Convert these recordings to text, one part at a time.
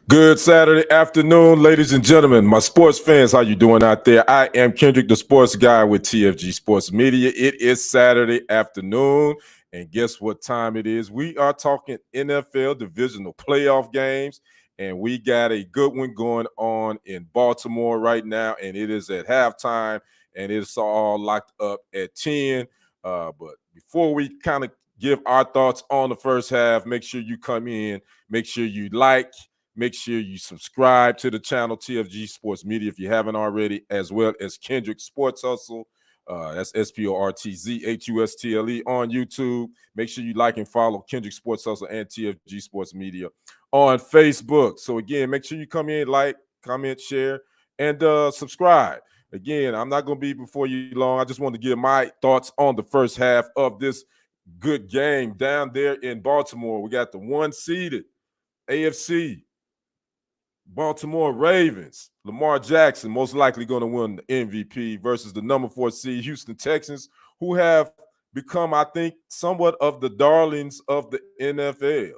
Good Saturday afternoon, ladies and gentlemen. My sports fans, how you doing out there? I am Kendrick, the sports guy with TFG Sports Media. It is Saturday afternoon, and guess what time it is? We are talking NFL divisional playoff games, and we got a good one going on in Baltimore right now, and it is at halftime, and it's all locked up at 10. But before we kind of give our thoughts on the first half, make sure you come in, make sure you like, make sure you subscribe to the channel TFG Sports Media if you haven't already, as well as Kendrick Sports Hustle. That's SPORTZHUSTLE on YouTube. Make sure you like and follow Kendrick Sports Hustle and TFG Sports Media on Facebook. So again, make sure you come in, like, comment, share, and subscribe. Again, I'm not going to be before you long. I just want to give my thoughts on the first half of this good game down there in Baltimore. We got the one-seeded AFC Baltimore Ravens, Lamar Jackson, most likely going to win the MVP versus the number 4 seed Houston Texans, who have become, I think, somewhat of the darlings of the NFL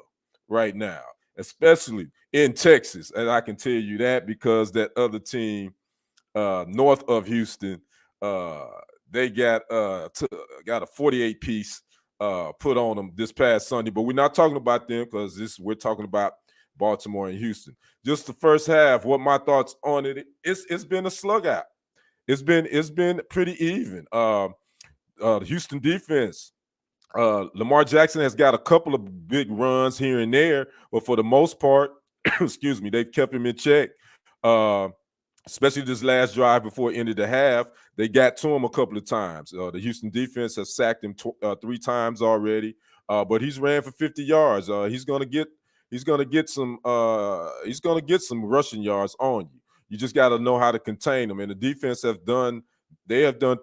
right now, especially in Texas. And I can tell you that because that other team north of Houston, they got a 48 piece put on them this past Sunday. But we're not talking about them because we're talking about Baltimore and Houston. Just the first half, what my thoughts on it? It's been a slug out. It's been pretty even. The Houston defense, Lamar Jackson has got a couple of big runs here and there, but for the most part, excuse me, they've kept him in check. Especially this last drive before it ended the half, they got to him a couple of times. The Houston defense has sacked him 3 times already, but he's ran for 50 yards. He's gonna get some rushing yards on you. You just got to know how to contain them, and the defense have done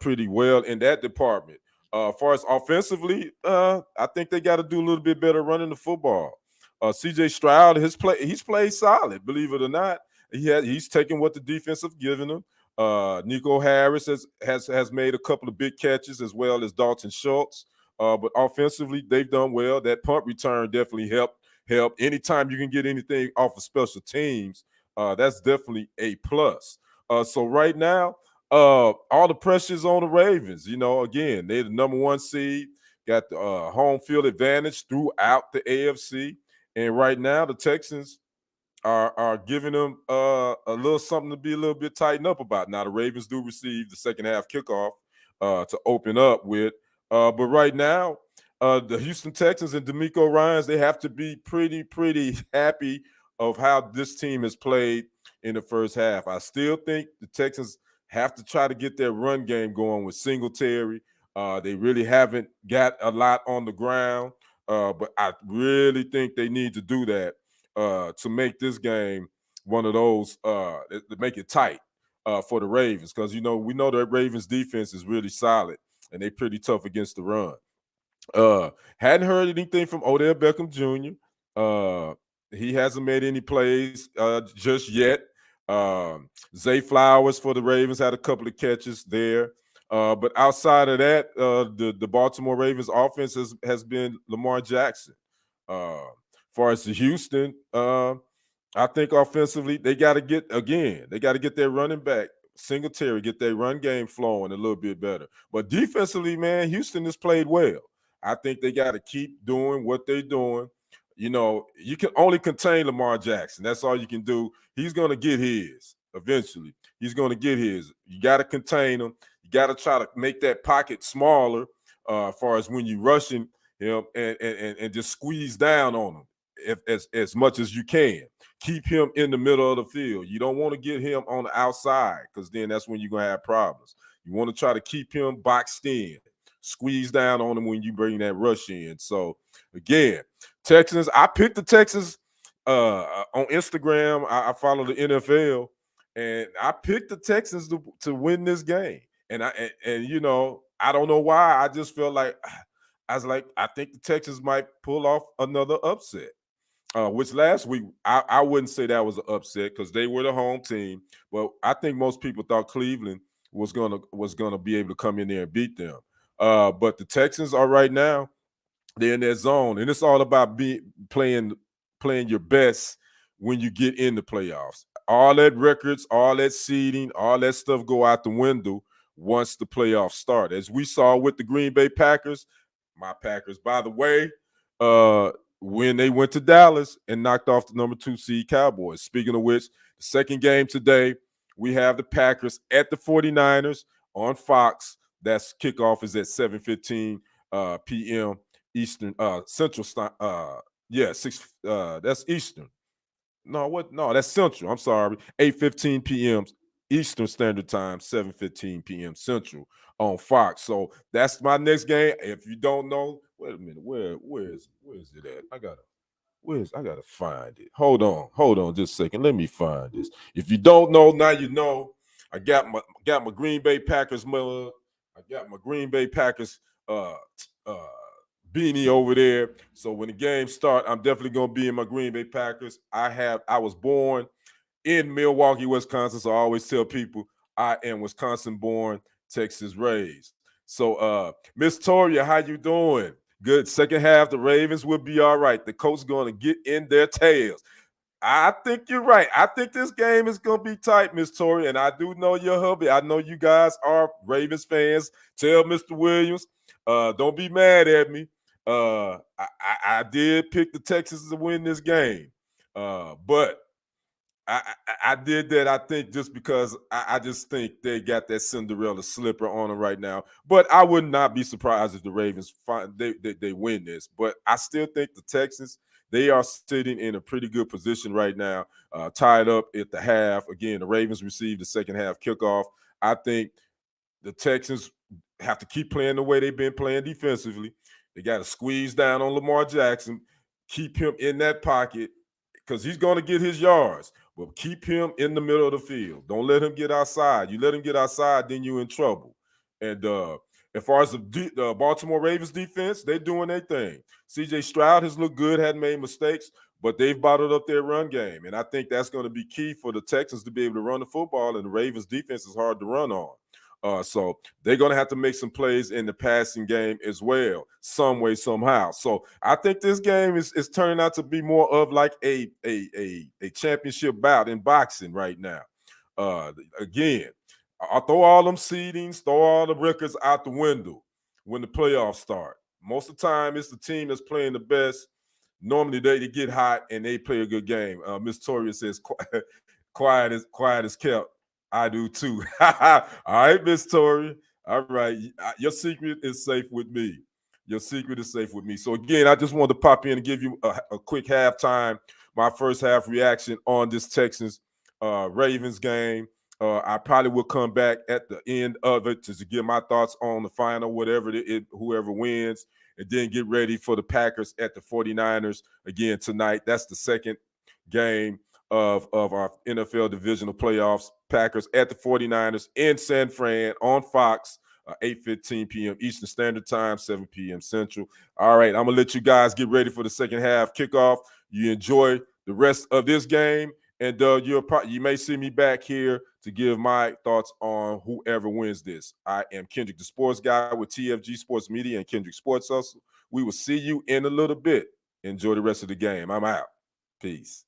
pretty well in that department. As far as offensively, I think they got to do a little bit better running the football. CJ Stroud, he's played solid, believe it or not. He's taken what the defense have given him. Nico Harris has made a couple of big catches, as well as Dalton Schultz. But offensively, they've done well. That punt return definitely helped. Anytime you can get anything off of special teams, that's definitely a plus. So right now, all the pressure's on the Ravens. Again, they're the number 1 seed, got the home field advantage throughout the AFC, and right now the Texans are giving them a little something to be a little bit tightened up about. Now the Ravens do receive the second half kickoff to open up with, but right now the Houston Texans and D'Amico Ryans, they have to be pretty happy of how this team has played in the first half. I still think the Texans have to try to get their run game going with Singletary. They really haven't got a lot on the ground, but I really think they need to do that to make this game one of those to make it tight for the Ravens, because we know the Ravens defense is really solid and they're pretty tough against the run. Hadn't heard anything from Odell Beckham Jr. He hasn't made any plays just yet. Zay Flowers for the Ravens had a couple of catches there. But outside of that, the Baltimore Ravens offense has been Lamar Jackson. Far as the Houston, I think offensively they got to get their running back Singletary, get their run game flowing a little bit better. But defensively, man, Houston has played well. I think they got to keep doing what they're doing. You can only contain Lamar Jackson. That's all you can do. He's going to get his eventually. He's going to get his. You got to contain him. You got to try to make that pocket smaller as far as when you're rushing him and just squeeze down on him as much as you can. Keep him in the middle of the field. You don't want to get him on the outside, because then that's when you're going to have problems. You want to try to keep him boxed in, squeeze down on him when you bring that rush in. So, again, Texans, I picked the Texans on Instagram. I follow the NFL, and I picked the Texans to win this game. And I don't know why. I just felt like I think the Texans might pull off another upset. Which last week I wouldn't say that was an upset because they were the home team, but I think most people thought Cleveland was gonna be able to come in there and beat them. But the Texans are right now, they're in their zone, and it's all about playing your best when you get in the playoffs. All that records, all that seeding, all that stuff go out the window once the playoffs start. As we saw with the Green Bay Packers, my Packers, by the way, uh, when they went to Dallas and knocked off the number 2 seed Cowboys. Speaking of which, the second game today, we have the Packers at the 49ers on Fox. That's kickoff is at 7:15 p.m. Eastern Central. Yeah, that's Eastern. No, what? No, that's Central. I'm sorry. 8:15 p.m. Eastern Standard Time, 7:15 p.m. Central on Fox. So that's my next game. If you don't know, wait a minute. Where's it at? I gotta find it. Hold on just a second. Let me find this. If you don't know, now you know. I got my Green Bay Packers mug. I got my Green Bay Packers uh uh beanie over there. So when the game start, I'm definitely gonna be in my Green Bay Packers. I was born in Milwaukee, Wisconsin. So I always tell people I am Wisconsin born, Texas raised. So Miss Toria, how you doing? Good. Second half, the Ravens will be all right. The Colts going to get in their tails. I think you're right. I think this game is going to be tight, Miss Tori, and I do know your hubby. I know you guys are Ravens fans. Tell Mr. Williams, don't be mad at me. I did pick the Texans to win this game, but I did that. I think just because I just think they got that Cinderella slipper on them right now. But I would not be surprised if the Ravens they win this. But I still think the Texans, they are sitting in a pretty good position right now, tied up at the half. Again, the Ravens received the second half kickoff. I think the Texans have to keep playing the way they've been playing defensively. They got to squeeze down on Lamar Jackson, keep him in that pocket because he's going to get his yards. But keep him in the middle of the field. Don't let him get outside. You let him get outside, then you're in trouble. And as far as the Baltimore Ravens defense, they're doing their thing. C.J. Stroud has looked good, hadn't made mistakes, but they've bottled up their run game. And I think that's going to be key for the Texans to be able to run the football, and the Ravens defense is hard to run on. So they're going to have to make some plays in the passing game as well, some way, somehow. So I think this game is turning out to be more of like a championship bout in boxing right now. Again, I'll throw all them seedings, throw all the records out the window when the playoffs start. Most of the time, it's the team that's playing the best. Normally, they get hot and they play a good game. Miss Toria says, quiet as kept. I do too. All right, Miss Tori. All right. Your secret is safe with me. Your secret is safe with me. So again, I just wanted to pop in and give you a quick halftime, my first half reaction on this Texans Ravens game. I probably will come back at the end of it to give my thoughts on the final, whatever whoever wins, and then get ready for the Packers at the 49ers again tonight. That's the second game of our NFL divisional playoffs. Packers at the 49ers in San Fran on Fox, 8:15 p.m. Eastern Standard Time, 7 p.m. Central. All right, I'm going to let you guys get ready for the second half kickoff. You enjoy the rest of this game, and you may see me back here to give my thoughts on whoever wins this. I am Kendrick, the sports guy with TFG Sports Media and Kendrick Sports Hustle. We will see you in a little bit. Enjoy the rest of the game. I'm out. Peace.